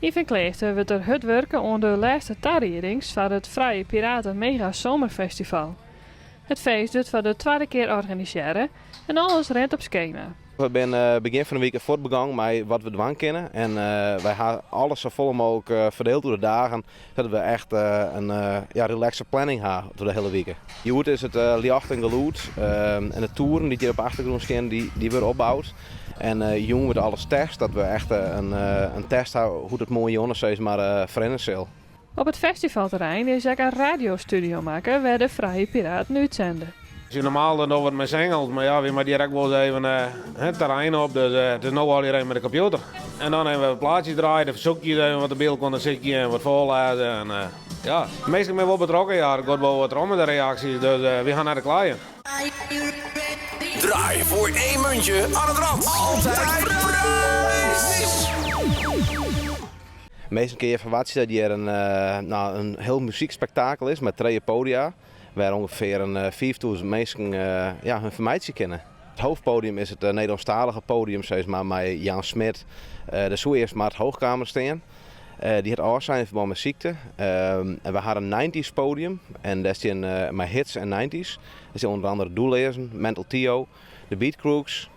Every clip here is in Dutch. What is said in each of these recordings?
Yves Kleefte wordt er hard werken aan de laatste tarriedings van het Vrije Piraten Mega Zomerfestival. Het feest wordt voor de tweede keer organiseren en alles rent op schema. We zijn begin van de week voortbegonnen met wat we doen kunnen. En wij hebben alles zo vol mogelijk verdeeld door de dagen. Zodat we echt een relaxe planning hebben door de hele week. Je hoort is het licht en geluid. En de toeren die hier op de achtergrond staan, die worden opgebouwd. En jongen met alles test. Dat we echt een test hebben hoe het mooie jongens is maar verenigd zal. Op het festivalterrein is ook een radiostudio maken waar de Vrije Piraten uitzenden. Als je normaal dan over met zengelt, maar ja, we maar direct wel eens even het terrein op, dus het is nu al iedereen met de computer. En dan hebben we plaatjes draaien, de verzoekjes even wat de beeld konden zitten en wat voorlezen. En ja, meestal ben ik wel betrokken, ja, er gaat wel wat om met de reacties, dus we gaan naar de klaaien. Draai voor 1 muntje aan het rad. Altijd prijs! Meestal kun je verwachten dat hier een heel muziekspektakel is met 3 podia. Waar ongeveer 4000 mensen hun informatie kennen. Het hoofdpodium is het Nederlandstalige podium, zeg maar, met Jan Smit. De zou eerst maar het hoogkamer staan. Die had al zijn in verband met ziekte. En we hadden een 90s podium. En daar staan mijn hits en 90s. Er zijn onder andere Doellezen, Mental Theo, de Beat Crooks.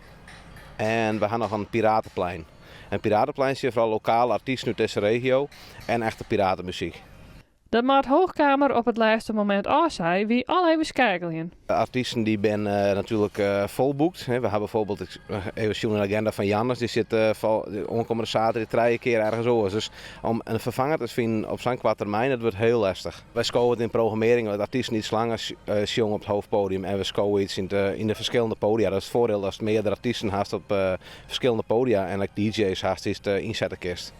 En we hadden nog een Piratenplein. En Piratenplein zijn vooral lokale artiesten uit deze regio en echte piratenmuziek. Dat maakt Hoogkamer op het laatste moment zei wie al even schakelen. De artiesten die ben natuurlijk volboekt. We hebben bijvoorbeeld even een agenda van Jannes, die zit onkomende zaterdag 3 keer ergens over. Dus om een vervanger te vinden op zo'n kwart termijn, dat wordt heel lastig. Wij scoren in programmering, dat artiesten iets langer jongen op het hoofdpodium en we scoren iets in de verschillende podia. Dat is het voordeel als meerdere artiesten haast op verschillende podia en like DJ's haast is de inzettenkist.